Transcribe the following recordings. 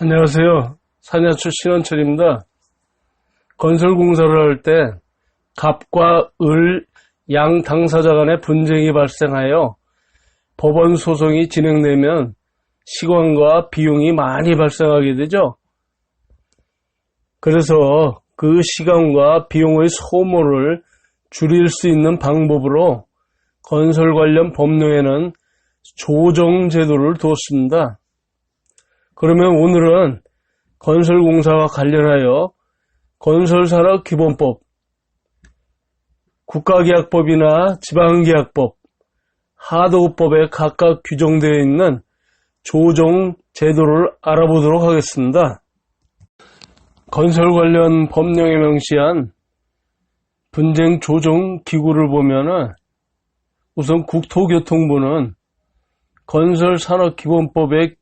안녕하세요. 산야초 신원철입니다. 건설공사를 할 때 갑과 을 양 당사자 간의 분쟁이 발생하여 법원 소송이 진행되면 시간과 비용이 많이 발생하게 되죠. 그래서 그 시간과 비용의 소모를 줄일 수 있는 방법으로 건설 관련 법령에는 조정제도를 두었습니다. 그러면 오늘은 건설공사와 관련하여 건설산업기본법, 국가계약법이나 지방계약법, 하도급법에 각각 규정되어 있는 조정제도를 알아보도록 하겠습니다. 건설 관련 법령에 명시한 분쟁조정기구를 보면은 우선 국토교통부는 건설산업기본법의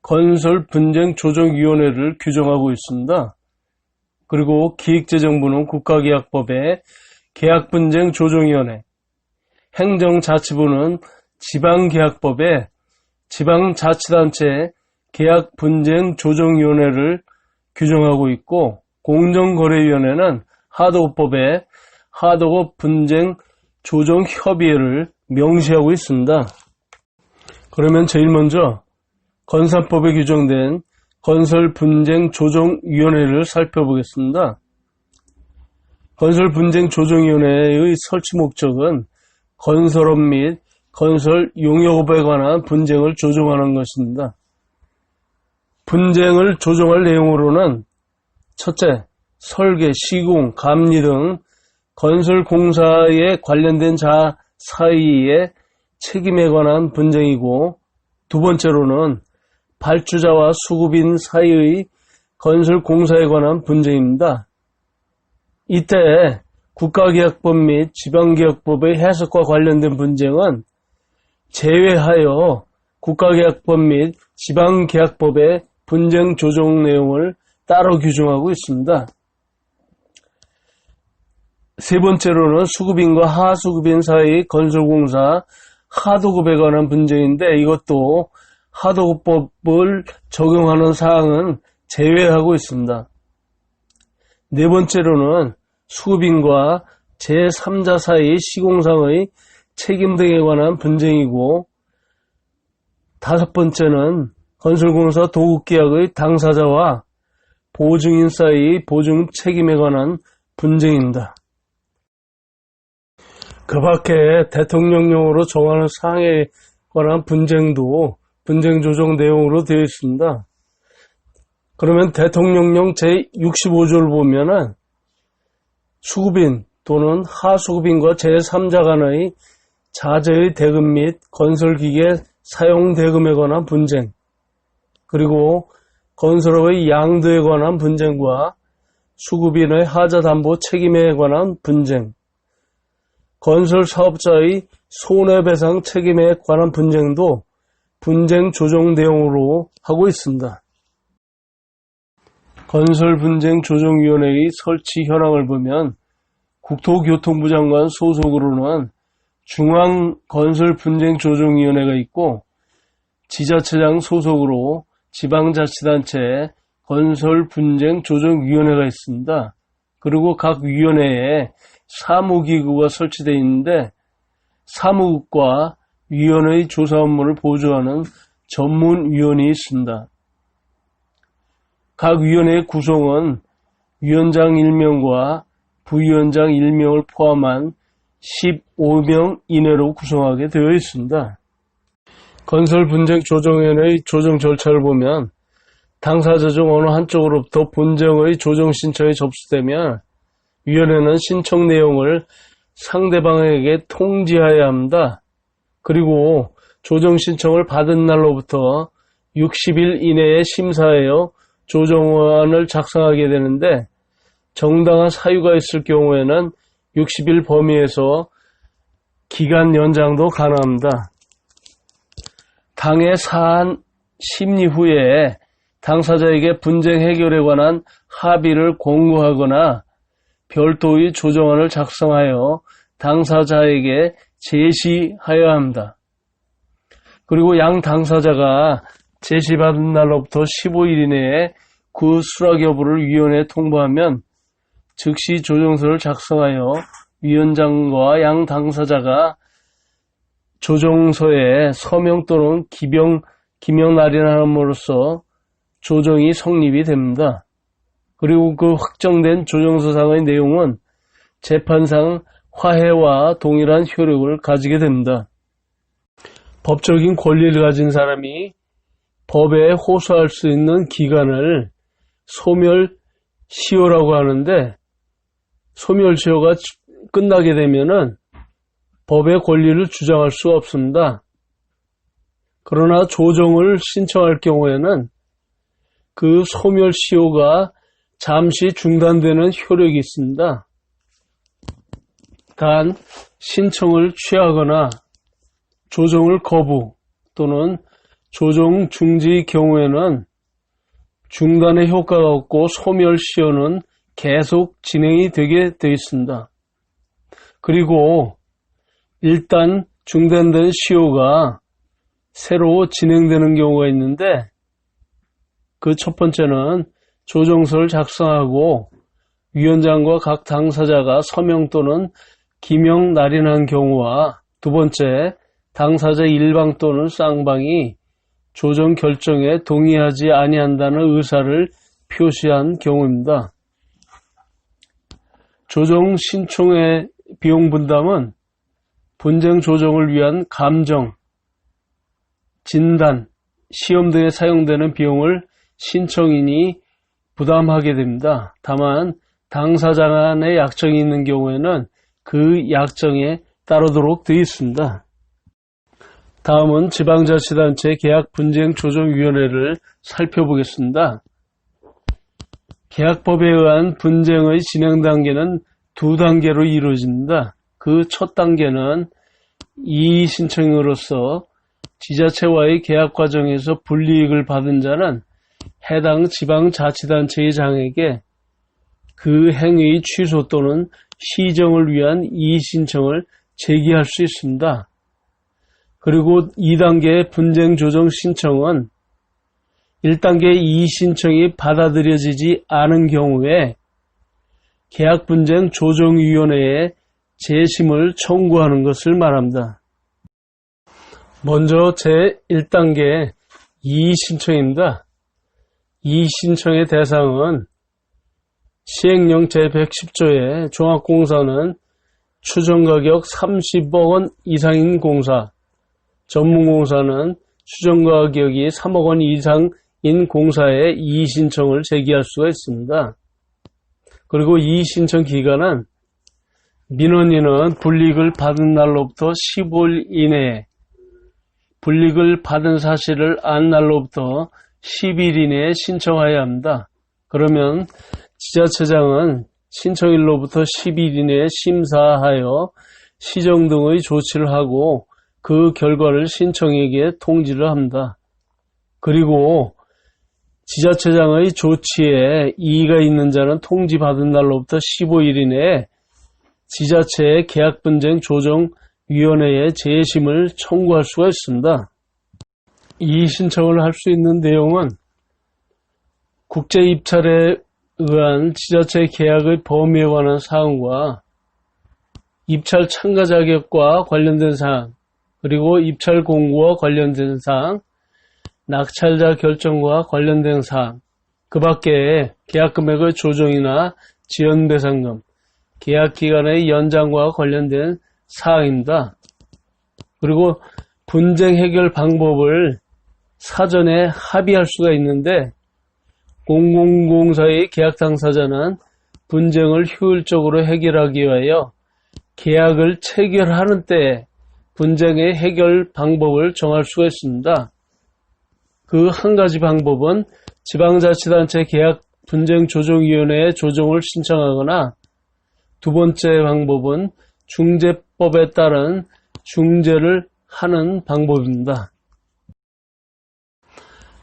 건설분쟁조정위원회를 규정하고 있습니다. 그리고 기획재정부는 국가계약법의 계약분쟁조정위원회, 행정자치부는 지방계약법의 지방자치단체 계약분쟁조정위원회를 규정하고 있고, 공정거래위원회는 하도급법의 하도급분쟁조정협의회를 명시하고 있습니다. 그러면 제일 먼저 건산법에 규정된 건설분쟁조정위원회를 살펴보겠습니다. 건설분쟁조정위원회의 설치 목적은 건설업 및 건설용역업에 관한 분쟁을 조정하는 것입니다. 분쟁을 조정할 내용으로는 첫째, 설계, 시공, 감리 등 건설공사에 관련된 자 사이의 책임에 관한 분쟁이고, 두 번째로는 발주자와 수급인 사이의 건설공사에 관한 분쟁입니다. 이때 국가계약법 및 지방계약법의 해석과 관련된 분쟁은 제외하여 국가계약법 및 지방계약법의 분쟁 조정 내용을 따로 규정하고 있습니다. 세 번째로는 수급인과 하수급인 사이의 건설공사 하도급에 관한 분쟁인데, 이것도 하도급법을 적용하는 사항은 제외하고 있습니다. 네 번째로는 수급인과 제3자 사이 시공상의 책임 등에 관한 분쟁이고, 다섯 번째는 건설공사 도급계약의 당사자와 보증인 사이의 보증 책임에 관한 분쟁입니다. 그 밖에 대통령령으로 정하는 사항에 관한 분쟁도 분쟁조정 내용으로 되어 있습니다. 그러면 대통령령 제65조를 보면은 수급인 또는 하수급인과 제3자 간의 자재의 대금 및 건설기계 사용 대금에 관한 분쟁, 그리고 건설업의 양도에 관한 분쟁과 수급인의 하자담보 책임에 관한 분쟁, 건설사업자의 손해배상 책임에 관한 분쟁도 분쟁 조정 내용으로 하고 있습니다. 건설분쟁조정위원회의 설치 현황을 보면 국토교통부 장관 소속으로는 중앙건설분쟁조정위원회가 있고, 지자체장 소속으로 지방자치단체 건설분쟁조정위원회가 있습니다. 그리고 각 위원회에 사무기구가 설치되어 있는데, 사무국과 위원회의 조사 업무를 보조하는 전문위원이 있습니다. 각 위원회의 구성은 위원장 1명과 부위원장 1명을 포함한 15명 이내로 구성하게 되어 있습니다. 건설분쟁조정위원회의 조정 절차를 보면 당사자 중 어느 한쪽으로부터 분쟁의 조정 신청이 접수되면 위원회는 신청 내용을 상대방에게 통지해야 합니다. 그리고 조정 신청을 받은 날로부터 60일 이내에 심사하여 조정안을 작성하게 되는데, 정당한 사유가 있을 경우에는 60일 범위에서 기간 연장도 가능합니다. 당의 사안 심리 후에 당사자에게 분쟁 해결에 관한 합의를 공고하거나 별도의 조정안을 작성하여 당사자에게 제시하여야 합니다. 그리고 양 당사자가 제시받은 날로부터 15일 이내에 그 수락 여부를 위원회에 통보하면 즉시 조정서를 작성하여 위원장과 양 당사자가 조정서에 서명 또는 기명 날인함으로써 조정이 성립이 됩니다. 그리고 그 확정된 조정서상의 내용은 재판상 화해와 동일한 효력을 가지게 됩니다. 법적인 권리를 가진 사람이 법에 호소할 수 있는 기간을 소멸시효라고 하는데, 소멸시효가 끝나게 되면은 법의 권리를 주장할 수가 없습니다. 그러나 조정을 신청할 경우에는 그 소멸시효가 잠시 중단되는 효력이 있습니다. 단 신청을 취하거나 조정을 거부 또는 조정 중지의 경우에는 중단의 효과가 없고 소멸시효는 계속 진행이 되게 되어 있습니다. 그리고 일단 중단된 시효가 새로 진행되는 경우가 있는데, 그 첫 번째는 조정서를 작성하고 위원장과 각 당사자가 서명 또는 기명 날인한 경우와, 두 번째, 당사자 일방 또는 쌍방이 조정 결정에 동의하지 아니한다는 의사를 표시한 경우입니다. 조정 신청의 비용 분담은 분쟁 조정을 위한 감정, 진단, 시험 등에 사용되는 비용을 신청인이 부담하게 됩니다. 다만 당사자 간의 약정이 있는 경우에는 그 약정에 따르도록 되어 있습니다. 다음은 지방자치단체 계약분쟁조정위원회를 살펴보겠습니다. 계약법에 의한 분쟁의 진행 단계는 두 단계로 이루어집니다. 그 첫 단계는 이의 신청으로서 지자체와의 계약 과정에서 불이익을 받은 자는 해당 지방자치단체의 장에게 그 행위의 취소 또는 시정을 위한 이의 신청을 제기할 수 있습니다. 그리고 2단계의 분쟁조정 신청은 1단계 이의 신청이 받아들여지지 않은 경우에 계약분쟁조정위원회에 재심을 청구하는 것을 말합니다. 먼저 제1단계 이의 신청입니다. 이의 신청의 대상은 시행령 제110조에 종합공사는 추정가격 30억 원 이상인 공사, 전문공사는 추정가격이 3억 원 이상인 공사에 이의 신청을 제기할 수가 있습니다. 그리고 이의 신청 기간은 민원인은 불이익을 받은 날로부터 15일 이내에, 불이익을 받은 사실을 안 날로부터 10일 이내에 신청해야 합니다. 그러면 지자체장은 신청일로부터 10일 이내에 심사하여 시정 등의 조치를 하고 그 결과를 신청에게 통지를 합니다. 그리고 지자체장의 조치에 이의가 있는 자는 통지받은 날로부터 15일 이내에 지자체의 계약분쟁조정위원회에 재심을 청구할 수가 있습니다. 이의 신청을 할 수 있는 내용은 국제입찰에 의한 지자체 계약의 범위에 관한 사항과 입찰 참가 자격과 관련된 사항, 그리고 입찰 공고와 관련된 사항, 낙찰자 결정과 관련된 사항, 그 밖에 계약금액의 조정이나 지연배상금, 계약기간의 연장과 관련된 사항입니다. 그리고 분쟁 해결 방법을 사전에 합의할 수가 있는데, 공공공사의 계약 당사자는 분쟁을 효율적으로 해결하기 위하여 계약을 체결하는 때에 분쟁의 해결 방법을 정할 수가 있습니다. 그 한 가지 방법은 지방자치단체 계약분쟁조정위원회에 조정을 신청하거나, 두 번째 방법은 중재법에 따른 중재를 하는 방법입니다.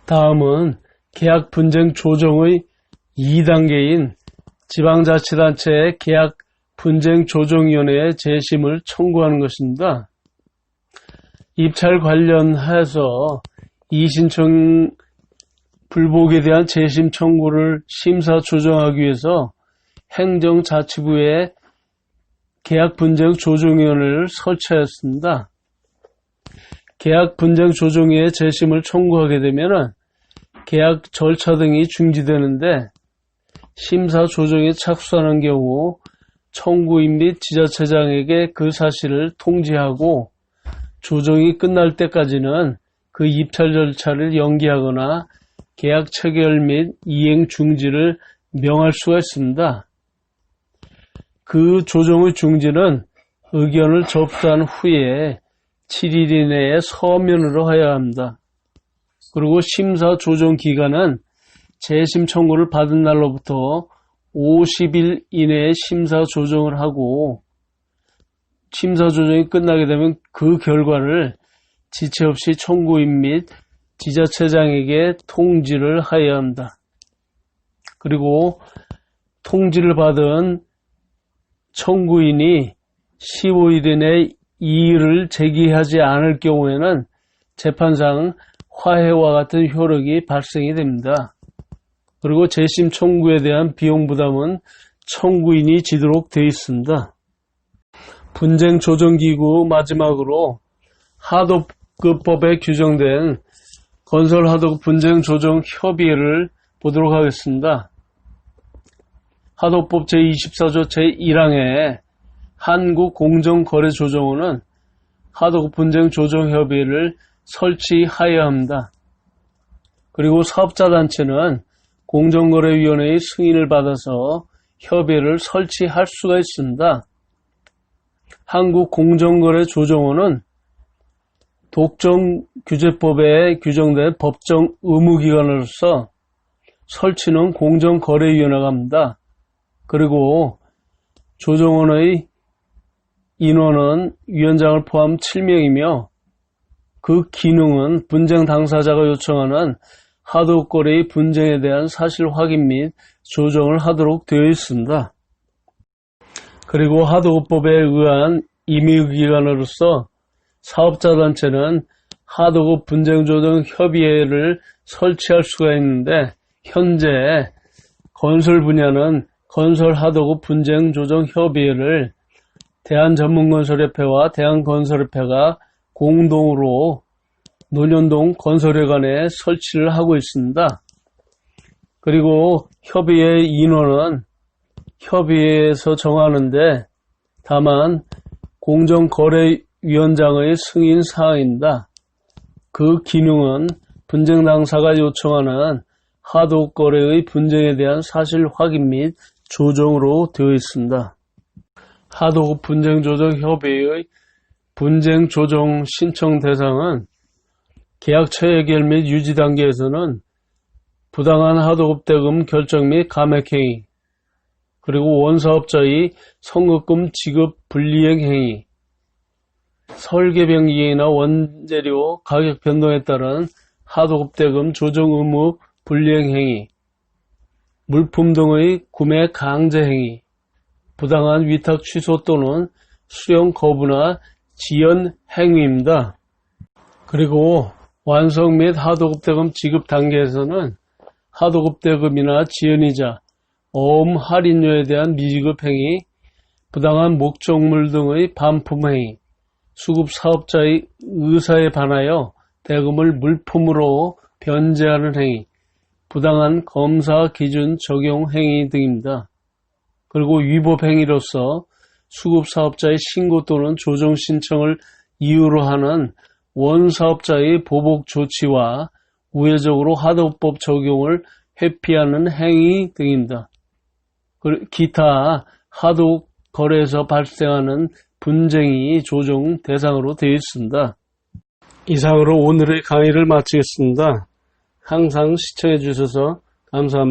다음은 계약분쟁조정의 2단계인 지방자치단체의 계약분쟁조정위원회에 재심을 청구하는 것입니다. 입찰 관련해서 이 신청 불복에 대한 재심 청구를 심사 조정하기 위해서 행정자치부에 계약분쟁조정위원회를 설치하였습니다. 계약분쟁조정위에 재심을 청구하게 되면 계약 절차 등이 중지되는데, 심사 조정에 착수하는 경우 청구인 및 지자체장에게 그 사실을 통지하고 조정이 끝날 때까지는 그 입찰 절차를 연기하거나 계약 체결 및 이행 중지를 명할 수가 있습니다. 그 조정의 중지는 의견을 접수한 후에 7일 이내에 서면으로 하여야 합니다. 그리고 심사 조정 기간은 재심 청구를 받은 날로부터 50일 이내에 심사 조정을 하고, 심사 조정이 끝나게 되면 그 결과를 지체 없이 청구인 및 지자체장에게 통지를 하여야 합니다. 그리고 통지를 받은 청구인이 15일 이내에 이의를 제기하지 않을 경우에는 재판상 화해와 같은 효력이 발생이 됩니다. 그리고 재심 청구에 대한 비용 부담은 청구인이 지도록 되어 있습니다. 분쟁조정기구 마지막으로 하도급법에 규정된 건설하도급 분쟁조정협의회를 보도록 하겠습니다. 하도법 제24조 제1항에 한국공정거래조정원은 하도급 분쟁조정협의회를 설치하여야 합니다. 그리고 사업자단체는 공정거래위원회의 승인을 받아서 협의회를 설치할 수가 있습니다. 한국공정거래조정원은 독점규제법에 규정된 법정 의무기관으로서 설치는 공정거래위원회가 합니다. 그리고 조정원의 인원은 위원장을 포함 7명이며 그 기능은 분쟁 당사자가 요청하는 하도급 거래의 분쟁에 대한 사실 확인 및 조정을 하도록 되어 있습니다. 그리고 하도급법에 의한 임의기관으로서 사업자단체는 하도급 분쟁조정협의회를 설치할 수가 있는데, 현재 건설 분야는 건설하도급 분쟁조정협의회를 대한전문건설협회와 대한건설협회가 공동으로 논현동 건설회관에 설치를 하고 있습니다. 그리고 협의회 인원은 협의회에서 정하는데, 다만 공정거래위원장의 승인 사항입니다. 그 기능은 분쟁 당사가 요청하는 하도급 거래의 분쟁에 대한 사실 확인 및 조정으로 되어 있습니다. 하도급 분쟁조정협의회의 분쟁조정 신청 대상은 계약 체결 및 유지 단계에서는 부당한 하도급 대금 결정 및 감액행위, 그리고 원사업자의 선급금 지급 불이행 행위, 설계 변경이나 원재료 가격 변동에 따른 하도급 대금 조정 의무 불이행 행위, 물품 등의 구매 강제 행위, 부당한 위탁 취소 또는 수령 거부나 지연 행위입니다. 그리고 완성 및 하도급 대금 지급 단계에서는 하도급 대금이나 지연이자, 어음 할인료에 대한 미지급 행위, 부당한 목적물 등의 반품 행위, 수급 사업자의 의사에 반하여 대금을 물품으로 변제하는 행위, 부당한 검사 기준 적용 행위 등입니다. 그리고 위법 행위로서 수급 사업자의 신고 또는 조정 신청을 이유로 하는 원사업자의 보복 조치와 우회적으로 하도급 적용을 회피하는 행위 등입니다. 기타 하도급 거래에서 발생하는 분쟁이 조정 대상으로 되어 있습니다. 이상으로 오늘의 강의를 마치겠습니다. 항상 시청해 주셔서 감사합니다.